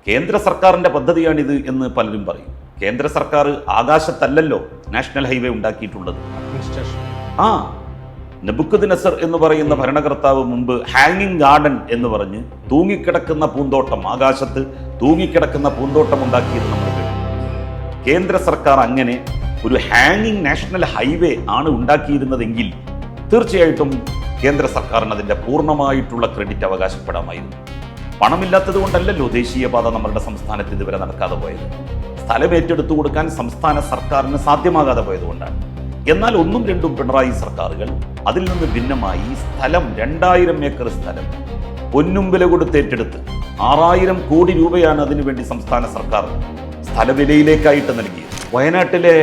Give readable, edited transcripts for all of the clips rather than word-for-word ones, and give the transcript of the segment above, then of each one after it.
കേന്ദ്ര സർക്കാരിൻ്റെ പദ്ധതിയാണിത് എന്ന് പലരും പറയും. കേന്ദ്ര സർക്കാർ ആകാശത്തല്ലല്ലോ നാഷണൽ ഹൈവേ ഉണ്ടാക്കിയിട്ടുള്ളത്. ആ നെബുക്കദ്നസർ എന്ന് പറയുന്ന ഭരണകർത്താവ് മുമ്പ് ഹാങ്ങിങ് ഗാർഡൻ എന്ന് പറഞ്ഞ് തൂങ്ങിക്കിടക്കുന്ന പൂന്തോട്ടം, ആകാശത്ത് തൂങ്ങിക്കിടക്കുന്ന പൂന്തോട്ടം ഉണ്ടാക്കിയത് നമ്മൾ കേട്ടു. കേന്ദ്ര സർക്കാർ അങ്ങനെ ഒരു ഹാങ്ങിങ് നാഷണൽ ഹൈവേ ആണ് ഉണ്ടാക്കിയിരുന്നതെങ്കിൽ തീർച്ചയായിട്ടും കേന്ദ്ര സർക്കാരിന് അതിൻ്റെ പൂർണ്ണമായിട്ടുള്ള ക്രെഡിറ്റ് അവകാശപ്പെടാമായിരുന്നു. പണമില്ലാത്തത് കൊണ്ടല്ലല്ലോ ദേശീയപാത നമ്മുടെ സംസ്ഥാനത്ത് ഇതുവരെ നടക്കാതെ പോയത്. സ്ഥലം ഏറ്റെടുത്തു കൊടുക്കാൻ സംസ്ഥാന സർക്കാരിന് സാധ്യമാകാതെ പോയതുകൊണ്ടാണ്. എന്നാൽ ഒന്നും രണ്ടും പിണറായി സർക്കാരുകൾ അതിൽ നിന്ന് ഭിന്നമായി സ്ഥലം 2000 ഏക്കർ സ്ഥലം പൊന്നും വില കൊടുത്ത് ഏറ്റെടുത്ത് 6000 കോടി രൂപയാണ് അതിനുവേണ്ടി സംസ്ഥാന സർക്കാർ സ്ഥലവിലയിലേക്കായിട്ട് നൽകിയത്. വയനാട്ടിലെ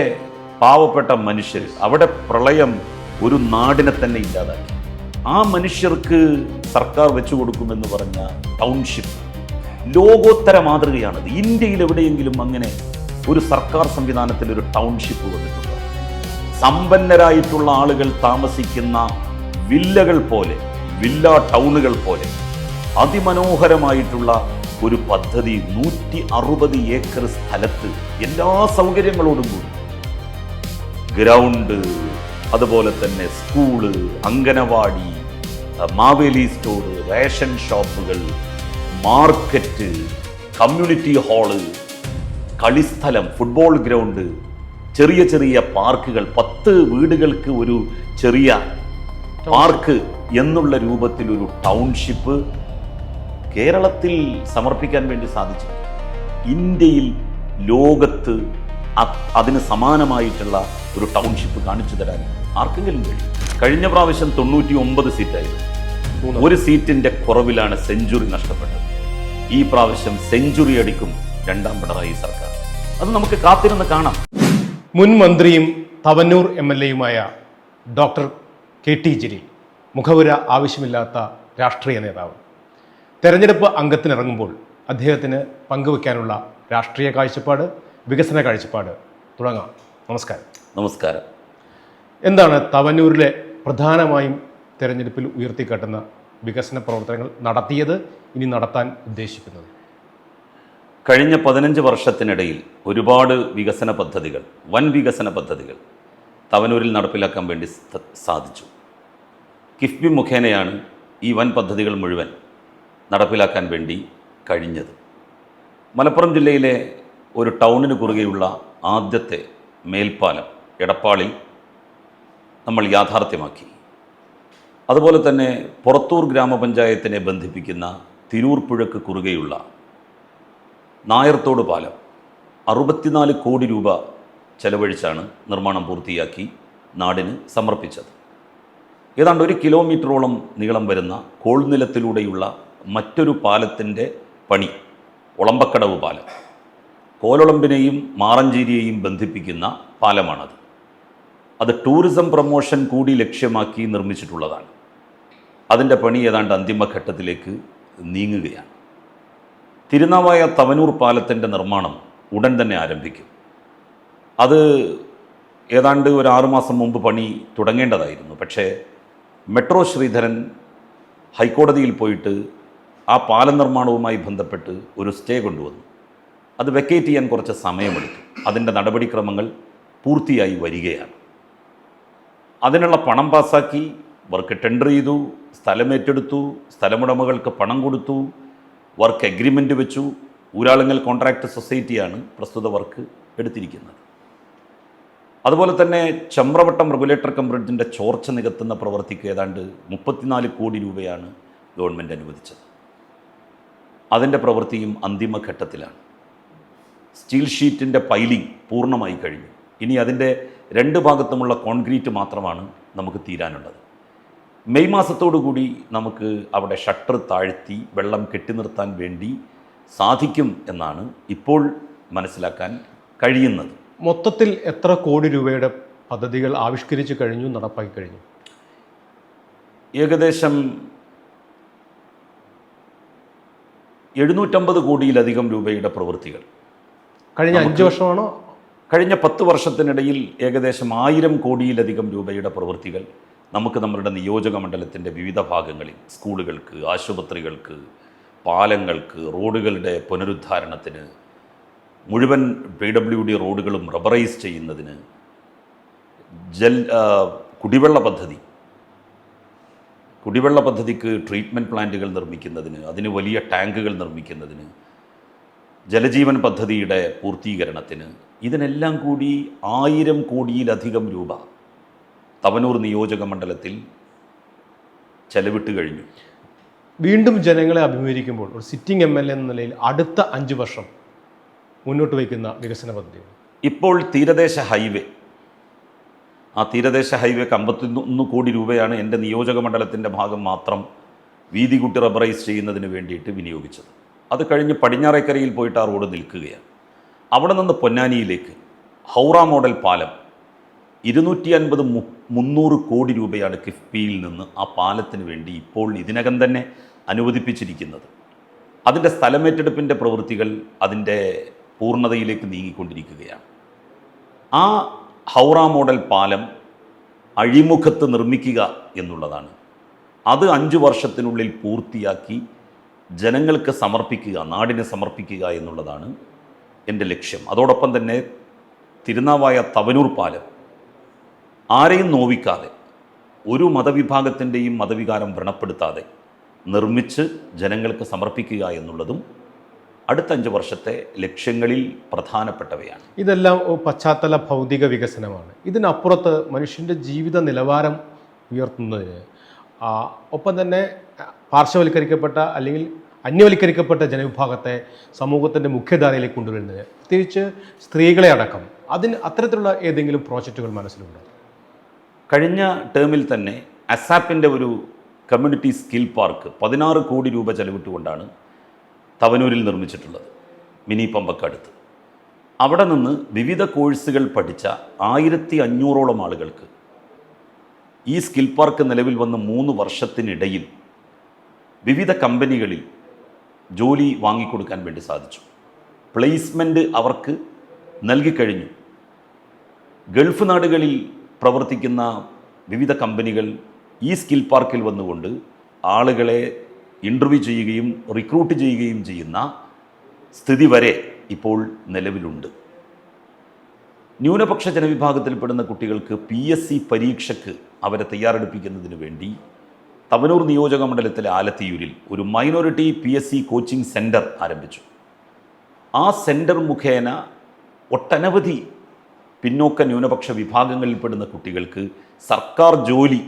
പാവപ്പെട്ട മനുഷ്യർ, അവിടെ പ്രളയം ഒരു നാടിനെ തന്നെ ഇല്ലാതാക്കി. ആ മനുഷ്യർക്ക് സർക്കാർ വെച്ചു കൊടുക്കുമെന്ന് പറഞ്ഞ ടൗൺഷിപ്പ് ലോകോത്തര മാതൃകയാണത്. ഇന്ത്യയിൽ എവിടെയെങ്കിലും അങ്ങനെ ഒരു സർക്കാർ സംവിധാനത്തിൽ ഒരു ടൗൺഷിപ്പ് വന്നിട്ടുണ്ട്? സമ്പന്നരായിട്ടുള്ള ആളുകൾ താമസിക്കുന്ന വില്ലകൾ പോലെ, വില്ല ടൗണുകൾ പോലെ അതിമനോഹരമായിട്ടുള്ള ഒരു പദ്ധതി 160 ഏക്കർ സ്ഥലത്ത് എല്ലാ സൗകര്യങ്ങളോടും കൂടി, ഗ്രൗണ്ട്, അതുപോലെ തന്നെ school, anganwadi, Maveli store, ration ഷോപ്പുകൾ, മാർക്കറ്റ്, കമ്മ്യൂണിറ്റി ഹാള്, കളിസ്ഥലം, ഫുട്ബോൾ ഗ്രൗണ്ട്, ചെറിയ ചെറിയ പാർക്കുകൾ, 10 വീടുകൾക്ക് ഒരു ചെറിയ പാർക്ക് എന്നുള്ള രൂപത്തിൽ ഒരു ടൗൺഷിപ്പ് കേരളത്തിൽ സമർപ്പിക്കാൻ വേണ്ടി സാധിച്ചു. ഇന്ത്യയിൽ, ലോകത്ത് അതിന് സമാനമായിട്ടുള്ള ഒരു ടൗൺഷിപ്പ് കാണിച്ചു തരാൻ ആർക്കെങ്കിലും കഴിയും? കഴിഞ്ഞ പ്രാവശ്യം 99 സീറ്റായിരുന്നു. ഒരു സീറ്റിന്റെ കുറവിലാണ് സെഞ്ചുറി നഷ്ടപ്പെട്ടത്. ഈ പ്രാവശ്യം സെഞ്ചുറി അടിക്കും രണ്ടാം പിണറായി സർക്കാർ. അത് നമുക്ക് കാത്തിരുന്ന് കാണാം. മുൻ മന്ത്രിയും തവന്നൂർ MLA-യുമായ ഡോക്ടർ KT ജലീൽ, മുഖവുര ആവശ്യമില്ലാത്ത രാഷ്ട്രീയ നേതാവ്, തെരഞ്ഞെടുപ്പ് അംഗത്തിനിറങ്ങുമ്പോൾ അദ്ദേഹത്തിന് പങ്കുവയ്ക്കാനുള്ള രാഷ്ട്രീയ കാഴ്ചപ്പാട്, വികസന കാഴ്ചപ്പാട് തുടങ്ങാം. നമസ്കാരം. നമസ്കാരം. എന്താണ് തവന്നൂരിലെ പ്രധാനമായും തെരഞ്ഞെടുപ്പിൽ ഉയർത്തിക്കാട്ടുന്ന വികസന പ്രവർത്തനങ്ങൾ നടത്തിയത്, ഇനി നടത്താൻ ഉദ്ദേശിക്കുന്നത്? കഴിഞ്ഞ 15 വർഷത്തിനിടയിൽ ഒരുപാട് വികസന പദ്ധതികൾ, വൻ വികസന പദ്ധതികൾ തവനൂരിൽ നടപ്പിലാക്കാൻ വേണ്ടി സാധിച്ചു. കിഫ്ബി മുഖേനയാണ് ഈ വൻ പദ്ധതികൾ മുഴുവൻ നടപ്പിലാക്കാൻ വേണ്ടി കഴിഞ്ഞത്. മലപ്പുറം ജില്ലയിലെ ഒരു ടൗണിന് കുറുകെയുള്ള ആദ്യത്തെ മേൽപ്പാലം എടപ്പാളിൽ നമ്മൾ യാഥാർത്ഥ്യമാക്കി. അതുപോലെ തന്നെ പുറത്തൂർ ഗ്രാമപഞ്ചായത്തിനെ ബന്ധിപ്പിക്കുന്ന തിരൂർ പുഴയ്ക്ക് കുറുകെയുള്ള നായർത്തോട് പാലം 64 കോടി രൂപ ചെലവഴിച്ചാണ് നിർമ്മാണം പൂർത്തിയാക്കി നാടിന് സമർപ്പിച്ചത്. ഏതാണ്ട് 1 കിലോമീറ്ററോളം നീളം വരുന്ന കോൾനിലത്തിലൂടെയുള്ള മറ്റൊരു പാലത്തിൻ്റെ പണി, ഒളമ്പക്കടവ് പാലം, കോലൊളമ്പിനെയും മാറഞ്ചേരിയെയും ബന്ധിപ്പിക്കുന്ന പാലമാണത്. അത് ടൂറിസം പ്രൊമോഷൻ കൂടി ലക്ഷ്യമാക്കി നിർമ്മിച്ചിട്ടുള്ളതാണ്. അതിൻ്റെ പണി ഏതാണ്ട് അന്തിമഘട്ടത്തിലേക്ക് നീങ്ങുകയാണ്. തിരുനാവായ തവനൂർ പാലത്തിൻ്റെ നിർമ്മാണം ഉടൻ തന്നെ ആരംഭിക്കും. അത് ഏതാണ്ട് ഒരു 6 മാസം മുമ്പ് പണി തുടങ്ങേണ്ടതായിരുന്നു. പക്ഷേ മെട്രോ ശ്രീധരൻ ഹൈക്കോടതിയിൽ പോയിട്ട് ആ പാലം നിർമ്മാണവുമായി ബന്ധപ്പെട്ട് ഒരു സ്റ്റേ കൊണ്ടുവന്നു. അത് വെക്കേറ്റ് ചെയ്യാൻ കുറച്ച് സമയമെടുത്തു. അതിൻ്റെ നടപടിക്രമങ്ങൾ പൂർത്തിയായി വരികയാണ്. അതിനുള്ള പണം പാസ്സാക്കി, വർക്ക് ടെൻഡർ ചെയ്തു, സ്ഥലമേറ്റെടുത്തു, സ്ഥലമുടമകൾക്ക് പണം കൊടുത്തു, വർക്ക് എഗ്രിമെൻ്റ് വെച്ചു. ഊരാളുങ്കൽ കോൺട്രാക്ട് സൊസൈറ്റിയാണ് പ്രസ്തുത വർക്ക് എടുത്തിരിക്കുന്നത്. അതുപോലെ തന്നെ ചമ്രവട്ടം റെഗുലേറ്റർ കം ബ്രിഡ്ജിൻ്റെ ചോർച്ച നികത്തുന്ന പ്രവൃത്തിക്ക് ഏതാണ്ട് 34 കോടി രൂപയാണ് ഗവൺമെൻറ് അനുവദിച്ചത്. അതിൻ്റെ പ്രവൃത്തിയും അന്തിമഘട്ടത്തിലാണ്. സ്റ്റീൽ ഷീറ്റിൻ്റെ പൈലിംഗ് പൂർണ്ണമായി കഴിഞ്ഞു. ഇനി അതിൻ്റെ 2 ഭാഗത്തുമുള്ള കോൺക്രീറ്റ് മാത്രമാണ് നമുക്ക് തീരാനുള്ളത്. മെയ് മാസത്തോടുകൂടി നമുക്ക് അവിടെ ഷട്ടർ താഴ്ത്തി വെള്ളം കെട്ടി നിർത്താൻ വേണ്ടി സാധിക്കും എന്നാണ് ഇപ്പോൾ മനസ്സിലാക്കാൻ കഴിയുന്നത്. മൊത്തത്തിൽ എത്ര കോടി രൂപയുടെ പദ്ധതികൾ ആവിഷ്കരിച്ചു കഴിഞ്ഞു, നടപ്പാക്കി കഴിഞ്ഞു? ഏകദേശം 750 കോടിയിലധികം രൂപയുടെ പ്രവൃത്തികൾ. കഴിഞ്ഞ 5 വർഷമാണോ? കഴിഞ്ഞ 10 വർഷത്തിനിടയിൽ ഏകദേശം 1000 കോടിയിലധികം രൂപയുടെ പ്രവൃത്തികൾ നമുക്ക് നമ്മുടെ നിയോജക മണ്ഡലത്തിൻ്റെ വിവിധ ഭാഗങ്ങളിൽ, സ്കൂളുകൾക്ക്, ആശുപത്രികൾക്ക്, പാലങ്ങൾക്ക്, റോഡുകളുടെ പുനരുദ്ധാരണത്തിന്, മുഴുവൻ PWD റോഡുകളും റബ്ബറൈസ് ചെയ്യുന്നതിന്, കുടിവെള്ള പദ്ധതിക്ക് ട്രീറ്റ്മെൻറ്റ് പ്ലാന്റുകൾ നിർമ്മിക്കുന്നതിന്, അതിന് വലിയ ടാങ്കുകൾ നിർമ്മിക്കുന്നതിന്, ജലജീവൻ പദ്ധതിയുടെ പൂർത്തീകരണത്തിന്, ഇതിനെല്ലാം കൂടി 1000 കോടിയിലധികം രൂപ തവനൂർ നിയോജക മണ്ഡലത്തിൽ ചെലവിട്ട് കഴിഞ്ഞു. വീണ്ടും ജനങ്ങളെ അഭിമുഖീകരിക്കുമ്പോൾ ഒരു സിറ്റിംഗ് MLA എന്ന നിലയിൽ അടുത്ത 5 വർഷം മുന്നോട്ട് വയ്ക്കുന്ന വികസന പദ്ധതി ഇപ്പോൾ തീരദേശ ഹൈവേ, ആ തീരദേശ ഹൈവേക്ക് 51 കോടി രൂപയാണ് എൻ്റെ നിയോജക മണ്ഡലത്തിൻ്റെ ഭാഗം മാത്രം വീതി കൂട്ടി റബ്ബറൈസ് ചെയ്യുന്നതിന് വേണ്ടിയിട്ട് വിനിയോഗിച്ചത്. അത് കഴിഞ്ഞ് പടിഞ്ഞാറേക്കരയിൽ പോയിട്ട് ആ റോഡ് നിൽക്കുകയാണ്. അവിടെ നിന്ന് പൊന്നാനിയിലേക്ക് ഹൗറ മോഡൽ പാലം 250-300 കോടി രൂപയാണ് കിഫ്ബിയിൽ നിന്ന് ആ പാലത്തിന് വേണ്ടി ഇപ്പോൾ ഇതിനകം തന്നെ അനുവദിപ്പിച്ചിരിക്കുന്നത്. അതിൻ്റെ സ്ഥലമേറ്റെടുപ്പിൻ്റെ പ്രവൃത്തികൾ അതിൻ്റെ പൂർണ്ണതയിലേക്ക് നീങ്ങിക്കൊണ്ടിരിക്കുകയാണ്. ആ ഹൗറ മോഡൽ പാലം അഴിമുഖത്ത് നിർമ്മിക്കുക എന്നുള്ളതാണ്. അത് 5 വർഷത്തിനുള്ളിൽ പൂർത്തിയാക്കി ജനങ്ങൾക്ക് സമർപ്പിക്കുക, നാടിന് സമർപ്പിക്കുക എന്നുള്ളതാണ് എൻ്റെ ലക്ഷ്യം. അതോടൊപ്പം തന്നെ തിരുനാവായ തവനൂർ പാലം ആരെയും നോവിക്കാതെ, ഒരു മതവിഭാഗത്തിൻ്റെയും മതവികാരം വ്രണപ്പെടുത്താതെ നിർമ്മിച്ച് ജനങ്ങൾക്ക് സമർപ്പിക്കുക എന്നുള്ളതും അടുത്ത 5 വർഷത്തെ ലക്ഷ്യങ്ങളിൽ പ്രധാനപ്പെട്ടവയാണ്. ഇതെല്ലാം പശ്ചാത്തല ഭൗതിക വികസനമാണ്. ഇതിനപ്പുറത്ത് മനുഷ്യൻ്റെ ജീവിത നിലവാരം ഉയർത്തുന്നതിന് ഒപ്പം തന്നെ പാർശ്വവൽക്കരിക്കപ്പെട്ട അല്ലെങ്കിൽ അന്യവൽക്കരിക്കപ്പെട്ട ജനവിഭാഗത്തെ സമൂഹത്തിൻ്റെ മുഖ്യധാരയിലേക്ക് കൊണ്ടുവരുന്നത്, പ്രത്യേകിച്ച് സ്ത്രീകളെ അടക്കം, അത്തരത്തിലുള്ള ഏതെങ്കിലും പ്രോജക്റ്റുകൾ മനസ്സിലുണ്ടോ? കഴിഞ്ഞ ടേമിൽ തന്നെ അസാപ്പിൻ്റെ ഒരു കമ്മ്യൂണിറ്റി സ്കിൽ പാർക്ക് 16 കോടി രൂപ ചെലവിട്ടുകൊണ്ടാണ് തവനൂരിൽ നിർമ്മിച്ചിട്ടുള്ളത്, മിനി പമ്പക്കടുത്ത്. അവിടെ നിന്ന് വിവിധ കോഴ്സുകൾ പഠിച്ച 1500ഓളം ആളുകൾക്ക് ഈ സ്കിൽ പാർക്ക് നിലവിൽ വന്ന് 3 വർഷത്തിനിടയിൽ വിവിധ കമ്പനികളിൽ ജോലി വാങ്ങിക്കൊടുക്കാൻ വേണ്ടി സാധിച്ചു. പ്ലേസ്മെൻറ്റ് അവർക്ക് നൽകിക്കഴിഞ്ഞു. ഗൾഫ് നാടുകളിൽ പ്രവർത്തിക്കുന്ന വിവിധ കമ്പനികൾ ഈ സ്കിൽ പാർക്കിൽ വന്നുകൊണ്ട് ആളുകളെ ഇൻ്റർവ്യൂ ചെയ്യുകയും റിക്രൂട്ട് ചെയ്യുകയും ചെയ്യുന്ന സ്ഥിതി വരെ ഇപ്പോൾ നിലവിലുണ്ട്. ന്യൂനപക്ഷ ജനവിഭാഗത്തിൽപ്പെടുന്ന കുട്ടികൾക്ക് PSC പരീക്ഷയ്ക്ക് അവരെ തയ്യാറെടുപ്പിക്കുന്നതിന് വേണ്ടി തവനൂർ നിയോജക മണ്ഡലത്തിലെ ആലത്തിയൂരിൽ ഒരു മൈനോറിറ്റി PSC കോച്ചിങ് സെൻറ്റർ ആരംഭിച്ചു. ആ സെൻറ്റർ മുഖേന ഒട്ടനവധി പിന്നോക്ക ന്യൂനപക്ഷ വിഭാഗങ്ങളിൽപ്പെടുന്ന കുട്ടികൾക്ക് സർക്കാർ ജോലി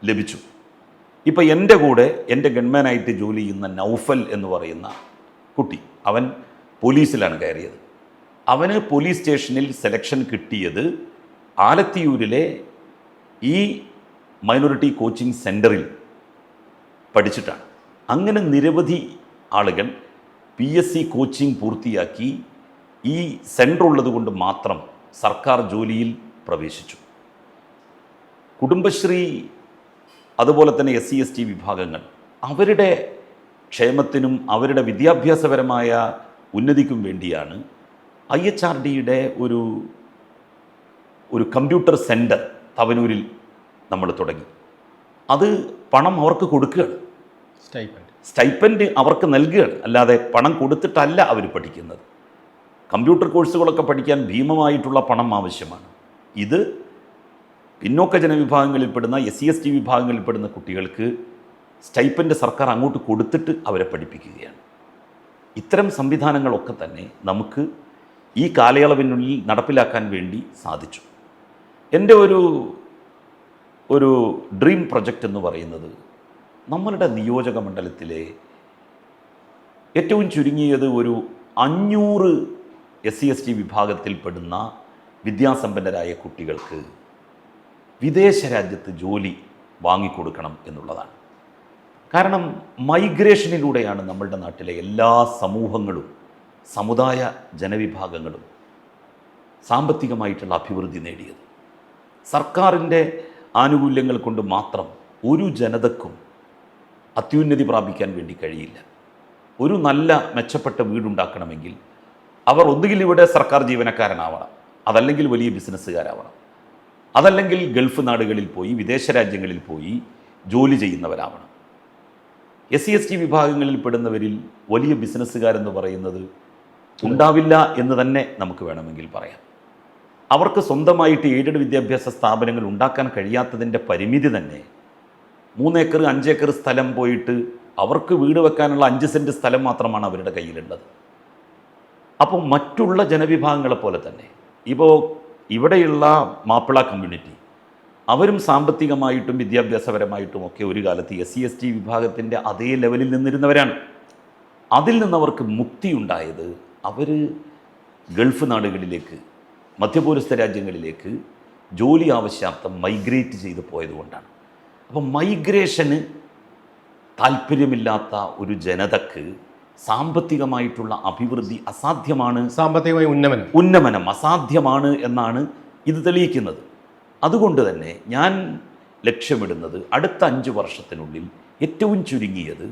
ലഭിച്ചു. ഇപ്പോൾ എൻ്റെ കൂടെ എൻ്റെ ഗൺമാനായിട്ട് ജോലി ചെയ്യുന്ന നൗഫൽ എന്ന് പറയുന്ന കുട്ടി, അവൻ പോലീസിലാണ് കയറിയത്. അവന് പോലീസ് സ്റ്റേഷനിൽ സെലക്ഷൻ കിട്ടിയത് ആലത്തിയൂരിലെ ഈ മൈനോറിറ്റി കോച്ചിങ് സെൻറ്ററിൽ പഠിച്ചിട്ടാണ്. അങ്ങനെ നിരവധി ആളുകൾ PSC കോച്ചിങ് പൂർത്തിയാക്കി ഈ സെൻറ്റർ ഉള്ളതുകൊണ്ട് മാത്രം സർക്കാർ ജോലിയിൽ പ്രവേശിച്ചു. കുടുംബശ്രീ അതുപോലെ തന്നെ SC/ST വിഭാഗങ്ങൾ അവരുടെ ക്ഷേമത്തിനും അവരുടെ വിദ്യാഭ്യാസപരമായ ഉന്നതിക്കും വേണ്ടിയാണ് IHRDയുടെ ഒരു കമ്പ്യൂട്ടർ സെൻറ്റർ തവനൂരിൽ നമ്മൾ തുടങ്ങി. അത് പണം അവർക്ക് കൊടുക്കുകയാണ്, സ്റ്റൈപ്പൻഡ് അവർക്ക് നൽകുകയാണ്, അല്ലാതെ പണം കൊടുത്തിട്ടല്ല അവർ പഠിക്കുന്നത്. കമ്പ്യൂട്ടർ കോഴ്സുകളൊക്കെ പഠിക്കാൻ ഭീമമായിട്ടുള്ള പണം ആവശ്യമാണ്. ഇത് പിന്നോക്ക ജനവിഭാഗങ്ങളിൽപ്പെടുന്ന SC/ST വിഭാഗങ്ങളിൽപ്പെടുന്ന കുട്ടികൾക്ക് സ്റ്റൈപ്പൻഡ് സർക്കാർ അങ്ങോട്ട് കൊടുത്തിട്ട് അവരെ പഠിപ്പിക്കുകയാണ്. ഇത്തരം സംവിധാനങ്ങളൊക്കെ തന്നെ നമുക്ക് ഈ കാലയളവിനുള്ളിൽ നടപ്പിലാക്കാൻ വേണ്ടി സാധിച്ചു. എൻ്റെ ഒരു ഡ്രീം പ്രൊജക്റ്റ് എന്ന് പറയുന്നത് നമ്മളുടെ നിയോജക മണ്ഡലത്തിലെ ഏറ്റവും ചുരുങ്ങിയത് ഒരു 500 SC/ST വിഭാഗത്തിൽപ്പെടുന്ന വിദ്യാസമ്പന്നരായ കുട്ടികൾക്ക് വിദേശ രാജ്യത്ത് ജോലി വാങ്ങിക്കൊടുക്കണം എന്നുള്ളതാണ്. കാരണം മൈഗ്രേഷനിലൂടെയാണ് നമ്മളുടെ നാട്ടിലെ എല്ലാ സമൂഹങ്ങളും സമുദായ ജനവിഭാഗങ്ങളും സാമ്പത്തികമായിട്ടുള്ള അഭിവൃദ്ധി നേടിയത്. സർക്കാരിൻ്റെ ആനുകൂല്യങ്ങൾ കൊണ്ട് മാത്രം ഒരു ജനതക്കും അത്യുന്നതി പ്രാപിക്കാൻ വേണ്ടി കഴിയില്ല. ഒരു നല്ല മെച്ചപ്പെട്ട വീടുണ്ടാക്കണമെങ്കിൽ അവർ ഒന്നുകിൽ ഇവിടെ സർക്കാർ ജീവനക്കാരനാവണം, അതല്ലെങ്കിൽ വലിയ ബിസിനസ്സുകാരാവണം, അതല്ലെങ്കിൽ ഗൾഫ് നാടുകളിൽ പോയി വിദേശ രാജ്യങ്ങളിൽ പോയി ജോലി ചെയ്യുന്നവരാവണം. SC വിഭാഗങ്ങളിൽ പെടുന്നവരിൽ വലിയ ബിസിനസ്സുകാരെന്ന് പറയുന്നത് ഉണ്ടാവില്ല എന്ന് തന്നെ നമുക്ക് വേണമെങ്കിൽ പറയാം. അവർക്ക് സ്വന്തമായിട്ട് എയ്ഡഡ് വിദ്യാഭ്യാസ സ്ഥാപനങ്ങൾ ഉണ്ടാക്കാൻ കഴിയാത്തതിൻ്റെ പരിമിതി തന്നെ 3 ഏക്കർ 5 ഏക്കർ സ്ഥലം പോയിട്ട് അവർക്ക് വീട് വെക്കാനുള്ള 5 സെൻറ്റ് സ്ഥലം മാത്രമാണ് അവരുടെ കയ്യിലുള്ളത്. അപ്പോൾ മറ്റുള്ള ജനവിഭാഗങ്ങളെ പോലെ തന്നെ ഇപ്പോൾ ഇവിടെയുള്ള മാപ്പിള കമ്മ്യൂണിറ്റി അവരും സാമ്പത്തികമായിട്ടും വിദ്യാഭ്യാസപരമായിട്ടും ഒക്കെ ഒരു കാലത്ത് SC വിഭാഗത്തിൻ്റെ അതേ ലെവലിൽ നിന്നിരുന്നവരാണ്. അതിൽ നിന്നവർക്ക് മുക്തി ഉണ്ടായത് അവർ ഗൾഫ് നാടുകളിലേക്ക്, മധ്യപൂരസ്ഥ രാജ്യങ്ങളിലേക്ക് ജോലി ആവശ്യാർത്ഥം മൈഗ്രേറ്റ് ചെയ്ത് പോയതുകൊണ്ടാണ്. അപ്പം മൈഗ്രേഷന് താല്പര്യമില്ലാത്ത ഒരു ജനതക്ക് സാമ്പത്തികമായിട്ടുള്ള അഭിവൃദ്ധി അസാധ്യമാണ്, സാമ്പത്തികമായി ഉന്നമനം അസാധ്യമാണ് എന്നാണ് ഇത് തെളിയിക്കുന്നത്. അതുകൊണ്ട് തന്നെ ഞാൻ ലക്ഷ്യമിടുന്നത് അടുത്ത 5 വർഷത്തിനുള്ളിൽ ഏറ്റവും ചുരുങ്ങിയത്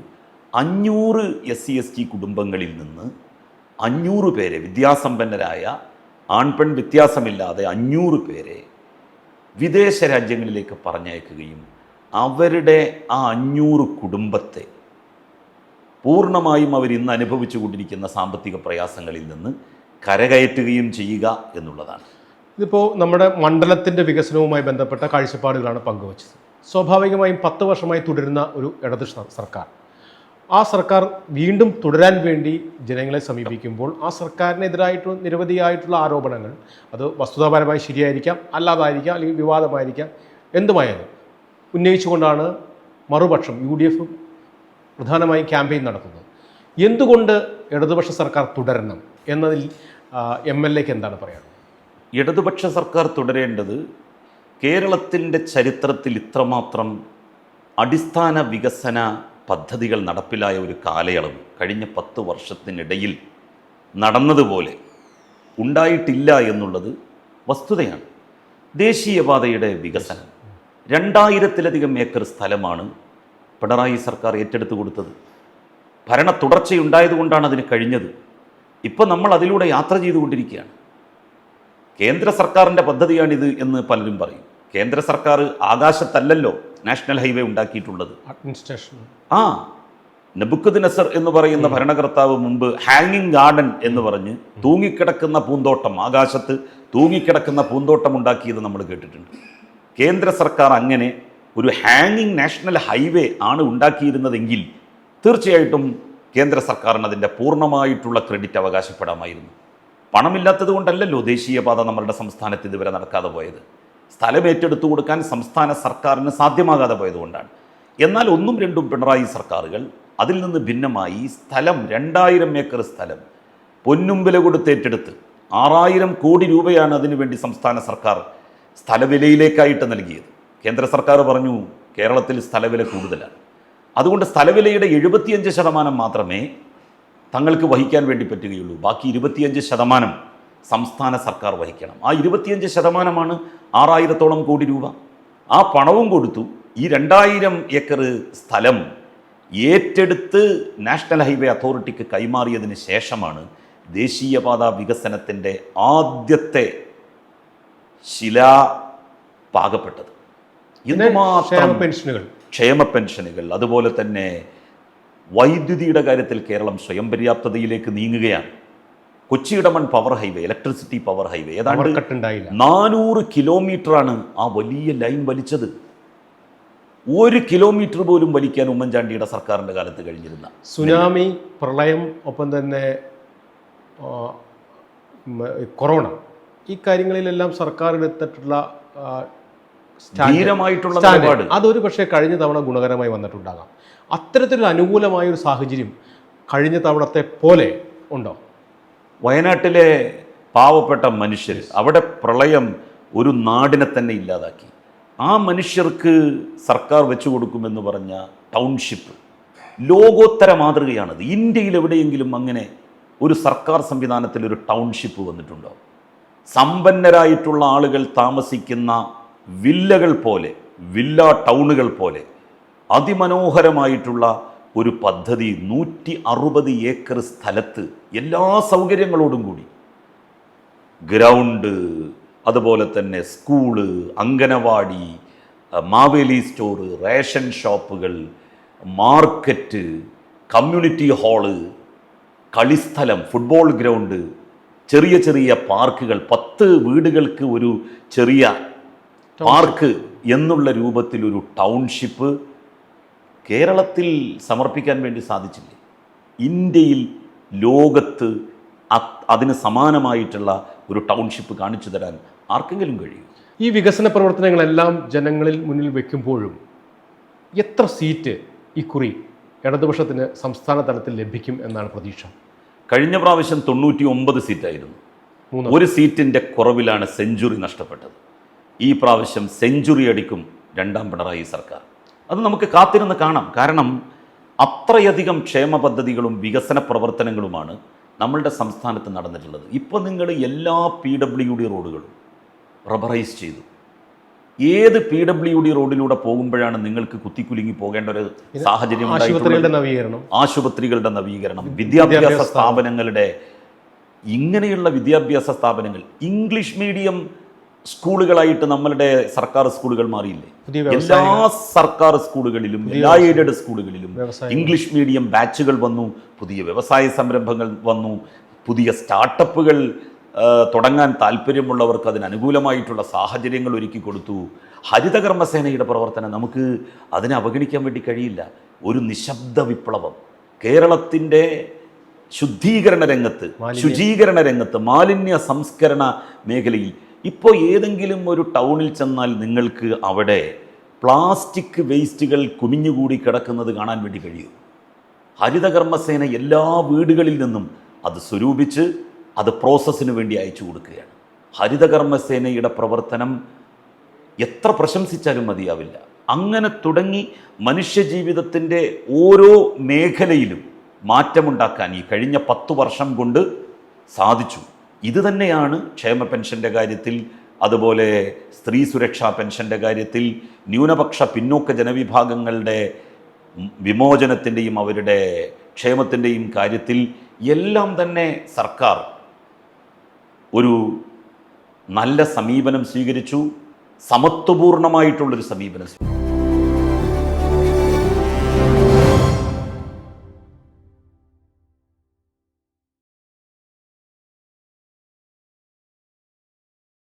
500 SC കുടുംബങ്ങളിൽ നിന്ന് 500 പേരെ, വിദ്യാസമ്പന്നരായ ആൺപെൺ വ്യത്യാസമില്ലാതെ 500 പേരെ വിദേശ രാജ്യങ്ങളിലേക്ക് പറഞ്ഞയക്കുകയും അവരുടെ ആ 500 കുടുംബത്തെ പൂർണ്ണമായും അവരിന്ന് അനുഭവിച്ചു കൊണ്ടിരിക്കുന്ന സാമ്പത്തിക പ്രയാസങ്ങളിൽ നിന്ന് കരകയറ്റുകയും ചെയ്യുക എന്നുള്ളതാണ്. ഇതിപ്പോൾ നമ്മുടെ മണ്ഡലത്തിൻ്റെ വികസനവുമായി ബന്ധപ്പെട്ട കാഴ്ചപ്പാടുകളാണ് പങ്കുവച്ചത്. സ്വാഭാവികമായും 10 വർഷമായി തുടരുന്ന ഒരു ഇടത് സർക്കാർ, ആ സർക്കാർ വീണ്ടും തുടരാൻ വേണ്ടി ജനങ്ങളെ സമീപിക്കുമ്പോൾ ആ സർക്കാരിനെതിരായിട്ട് നിരവധിയായിട്ടുള്ള ആരോപണങ്ങൾ, അത് വസ്തുതാപരമായി ശരിയായിരിക്കാം, അല്ലാതായിരിക്കാം, അല്ലെങ്കിൽ വിവാദമായിരിക്കാം, എന്തുമായാലും ഉന്നയിച്ചുകൊണ്ടാണ് മറുപക്ഷം UDF പ്രധാനമായും ക്യാമ്പയിൻ നടത്തുന്നത്. എന്തുകൊണ്ട് ഇടതുപക്ഷ സർക്കാർ തുടരണം എന്നതിൽ MLAക്ക് എന്താണ് പറയുന്നത്? ഇടതുപക്ഷ സർക്കാർ തുടരേണ്ടത് കേരളത്തിൻ്റെ ചരിത്രത്തിൽ ഇത്രമാത്രം അടിസ്ഥാന വികസന പദ്ധതികൾ നടപ്പിലായ ഒരു കാലയളവ് കഴിഞ്ഞ 10 വർഷത്തിനിടയിൽ നടന്നതുപോലെ ഉണ്ടായിട്ടില്ല എന്നുള്ളത് വസ്തുതയാണ്. ദേശീയപാതയുടെ വികസനം 2000-ലധികം ഏക്കർ സ്ഥലമാണ് പിണറായി സർക്കാർ ഏറ്റെടുത്തു കൊടുത്തത്. ഭരണ തുടർച്ചയുണ്ടായതുകൊണ്ടാണ് അതിന് കഴിഞ്ഞത്. ഇപ്പം നമ്മൾ അതിലൂടെ യാത്ര ചെയ്തുകൊണ്ടിരിക്കുകയാണ്. കേന്ദ്ര സർക്കാരിൻ്റെ പദ്ധതിയാണിത് എന്ന് പലരും പറയും. കേന്ദ്ര സർക്കാർ ആകാശത്തല്ലല്ലോ നാഷണൽ ഹൈവേ ഉണ്ടാക്കിയിട്ടുള്ളത്. അഡ്മിനിസ്ട്രേഷൻ നെബുക്കദ്നസർ എന്ന് പറയുന്ന ഭരണകർത്താവ് മുമ്പ് ഹാങ്ങിങ് ഗാർഡൻ എന്ന് പറഞ്ഞ് തൂങ്ങിക്കിടക്കുന്ന പൂന്തോട്ടം, ആകാശത്ത് തൂങ്ങിക്കിടക്കുന്ന പൂന്തോട്ടം ഉണ്ടാക്കിയത് നമ്മൾ കേട്ടിട്ടുണ്ട്. കേന്ദ്ര സർക്കാർ അങ്ങനെ ഒരു ഹാങ്ങിങ് നാഷണൽ ഹൈവേ ആണ് ഉണ്ടാക്കിയിരുന്നതെങ്കിൽ തീർച്ചയായിട്ടും കേന്ദ്ര സർക്കാരിന് അതിൻ്റെ പൂർണ്ണമായിട്ടുള്ള ക്രെഡിറ്റ് അവകാശപ്പെടാമായിരുന്നു. പണമില്ലാത്തത് കൊണ്ടല്ലല്ലോ ദേശീയപാത നമ്മളുടെ സംസ്ഥാനത്ത് ഇതുവരെ നടക്കാതെ പോയത്. സ്ഥലം ഏറ്റെടുത്തു കൊടുക്കാൻ സംസ്ഥാന സർക്കാരിന് സാധ്യമാകാതെ പോയതുകൊണ്ടാണ്. എന്നാൽ 1ഉം 2ഉം പിണറായി സർക്കാരുകൾ അതിൽ നിന്ന് ഭിന്നമായി സ്ഥലം 2000 ഏക്കർ സ്ഥലം പൊന്നും വില കൊടുത്ത് ഏറ്റെടുത്ത് 6000 കോടി രൂപയാണ് അതിനുവേണ്ടി സംസ്ഥാന സർക്കാർ സ്ഥലവിലയിലേക്കായിട്ട് നൽകിയത്. കേന്ദ്ര സർക്കാർ പറഞ്ഞു കേരളത്തിൽ സ്ഥലവില കൂടുതലാണ്, അതുകൊണ്ട് സ്ഥലവിലയുടെ 75% മാത്രമേ തങ്ങൾക്ക് വഹിക്കാൻ വേണ്ടി പറ്റുകയുള്ളൂ. ബാക്കി 25% സംസ്ഥാന സർക്കാർ വഹിക്കണം. ആ 25%മാണ് 6000-ഓളം കോടി രൂപ. ആ പണവും കൊടുത്തു. ഈ 2000 ഏക്കർ സ്ഥലം ഏറ്റെടുത്ത് നാഷണൽ ഹൈവേ അതോറിറ്റിക്ക് കൈമാറിയതിന് ശേഷമാണ് ദേശീയപാത വികസനത്തിൻ്റെ ആദ്യത്തെ ശില പാകപ്പെട്ടത്. ക്ഷേമ പെൻഷനുകൾ, അതുപോലെ തന്നെ വൈദ്യുതിയുടെ കാര്യത്തിൽ കേരളം സ്വയം പര്യാപ്തതയിലേക്ക് നീങ്ങുകയാണ്. Kochi Edamon power highway, electricity power highway ഏതാണ്ട് 400 കിലോമീറ്ററാണ് ആ വലിയ ലൈൻ വലിച്ചത്. 1 കിലോമീറ്റർ പോലും വലിക്കാൻ ഉമ്മൻചാണ്ടിയുടെ സർക്കാരിൻ്റെ കാലത്ത് കഴിഞ്ഞിരുന്ന. സുനാമി, പ്രളയം, ഒപ്പം തന്നെ കൊറോണ, ഈ കാര്യങ്ങളിലെല്ലാം സർക്കാർ എടുത്തിട്ടുള്ള ധീരമായിട്ടുള്ള നിലപാട് അതൊരു പക്ഷേ കഴിഞ്ഞ തവണ ഗുണകരമായി വന്നിട്ടുണ്ടാകാം. അത്തരത്തിലൊരു അനുകൂലമായ ഒരു സാഹചര്യം കഴിഞ്ഞ തവണത്തെ പോലെ ഉണ്ടോ? വയനാട്ടിലെ പാവപ്പെട്ട മനുഷ്യർ, അവിടെ പ്രളയം ഒരു നാടിനെ തന്നെ ഇല്ലാതാക്കി. ആ മനുഷ്യർക്ക് സർക്കാർ വെച്ചു കൊടുക്കുമെന്ന് പറഞ്ഞ ടൗൺഷിപ്പ് ലോകോത്തര മാതൃകയാണത്. ഇന്ത്യയിൽ എവിടെയെങ്കിലും അങ്ങനെ ഒരു സർക്കാർ സംവിധാനത്തിൽ ഒരു ടൗൺഷിപ്പ് വന്നിട്ടുണ്ടോ? സമ്പന്നരായിട്ടുള്ള ആളുകൾ താമസിക്കുന്ന വില്ലകൾ പോലെ, വില്ല ടൗണുകൾ പോലെ അതിമനോഹരമായിട്ടുള്ള ഒരു പദ്ധതി 160 ഏക്കർ സ്ഥലത്ത് എല്ലാ സൗകര്യങ്ങളോടും കൂടി, ഗ്രൗണ്ട്, അതുപോലെ തന്നെ school, anganwadi, Maveli store, ration ഷോപ്പുകൾ, മാർക്കറ്റ്, കമ്മ്യൂണിറ്റി ഹാള്, കളിസ്ഥലം, ഫുട്ബോൾ ഗ്രൗണ്ട്, ചെറിയ ചെറിയ പാർക്കുകൾ, 10 വീടുകൾക്ക് ഒരു ചെറിയ പാർക്ക് എന്നുള്ള രൂപത്തിൽ ഒരു ടൗൺഷിപ്പ് കേരളത്തിൽ സമർപ്പിക്കാൻ വേണ്ടി സാധിച്ചില്ലേ? ഇന്ത്യയിൽ, ലോകത്ത് അതിന് സമാനമായിട്ടുള്ള ഒരു ടൗൺഷിപ്പ് കാണിച്ചു തരാൻ ആർക്കെങ്കിലും കഴിയും? ഈ വികസന പ്രവർത്തനങ്ങളെല്ലാം ജനങ്ങളിൽ മുന്നിൽ വയ്ക്കുമ്പോഴും എത്ര സീറ്റ് ഇക്കുറി ഇടതുപക്ഷത്തിന് സംസ്ഥാന തലത്തിൽ ലഭിക്കും എന്നാണ് പ്രതീക്ഷ? കഴിഞ്ഞ പ്രാവശ്യം 99 സീറ്റായിരുന്നു. ഒരു സീറ്റിൻ്റെ കുറവിലാണ് സെഞ്ചുറി നഷ്ടപ്പെട്ടത്. ഈ പ്രാവശ്യം സെഞ്ചുറി അടിക്കും രണ്ടാം പിണറായി സർക്കാർ. അത് നമുക്ക് കാത്തിരുന്ന് കാണാം. കാരണം അത്രയധികം ക്ഷേമ പദ്ധതികളും വികസന പ്രവർത്തനങ്ങളുമാണ് നമ്മളുടെ സംസ്ഥാനത്ത് നടന്നിട്ടുള്ളത്. ഇപ്പോൾ നിങ്ങൾ എല്ലാ PWD റോഡുകളും റബ്ബറൈസ് ചെയ്തു. ഏത് PWD റോഡിലൂടെ പോകുമ്പോഴാണ് നിങ്ങൾക്ക് കുത്തിക്കുലുങ്ങി പോകേണ്ട ഒരു സാഹചര്യം ഉണ്ടായിട്ടുള്ളത്? ആശുപത്രികളുടെ നവീകരണം, വിദ്യാഭ്യാസ സ്ഥാപനങ്ങളുടെ, ഇങ്ങനെയുള്ള വിദ്യാഭ്യാസ സ്ഥാപനങ്ങൾ ഇംഗ്ലീഷ് മീഡിയം സ്കൂളുകളായിട്ട് നമ്മളുടെ സർക്കാർ സ്കൂളുകൾ മാറിയില്ലേ? എല്ലാ സർക്കാർ സ്കൂളുകളിലും, എല്ലാ എയ്ഡഡ് സ്കൂളുകളിലും ഇംഗ്ലീഷ് മീഡിയം ബാച്ചുകൾ വന്നു, പുതിയ വ്യവസായ സംരംഭങ്ങൾ വന്നു, പുതിയ സ്റ്റാർട്ടപ്പുകൾ തുടങ്ങാൻ താല്പര്യമുള്ളവർക്ക് അതിനനുകൂലമായിട്ടുള്ള സാഹചര്യങ്ങൾ ഒരുക്കി കൊടുത്തു. ഹരിതകർമ്മസേനയുടെ പ്രവർത്തനം നമുക്ക് അതിനെ അവഗണിക്കാൻ വേണ്ടി കഴിയില്ല. ഒരു നിശബ്ദ വിപ്ലവം കേരളത്തിൻ്റെ ശുദ്ധീകരണ രംഗത്ത്, ശുചീകരണ രംഗത്ത്, മാലിന്യ സംസ്കരണ മേഖലയിൽ. ഇപ്പോൾ ഏതെങ്കിലും ഒരു ടൗണിൽ ചെന്നാൽ നിങ്ങൾക്ക് അവിടെ പ്ലാസ്റ്റിക് വേസ്റ്റുകൾ കുമിഞ്ഞുകൂടി കിടക്കുന്നത് കാണാൻ വേണ്ടി കഴിയും. ഹരിതകർമ്മസേന എല്ലാ വീടുകളിൽ നിന്നും അത് സ്വരൂപിച്ച് അത് പ്രോസസ്സിന് വേണ്ടി അയച്ചു കൊടുക്കുകയാണ്. ഹരിതകർമ്മസേനയുടെ പ്രവർത്തനം എത്ര പ്രശംസിച്ചാലും മതിയാവില്ല. അങ്ങനെ തുടങ്ങി മനുഷ്യജീവിതത്തിൻ്റെ ഓരോ മേഖലയിലും മാറ്റമുണ്ടാക്കാൻ ഈ കഴിഞ്ഞ 10 വർഷം കൊണ്ട് സാധിച്ചു. ഇത് തന്നെയാണ് ക്ഷേമ പെൻഷൻ്റെ കാര്യത്തിൽ, അതുപോലെ സ്ത്രീ സുരക്ഷാ പെൻഷൻ്റെ കാര്യത്തിൽ, ന്യൂനപക്ഷ പിന്നോക്ക ജനവിഭാഗങ്ങളുടെ വിമോചനത്തിൻ്റെയും അവരുടെ ക്ഷേമത്തിൻ്റെയും കാര്യത്തിൽ എല്ലാം തന്നെ സർക്കാർ ഒരു നല്ല സമീപനം സ്വീകരിച്ചു. സമത്വപൂർണമായിട്ടുള്ളൊരു സമീപനം സ്വീകരിച്ചു.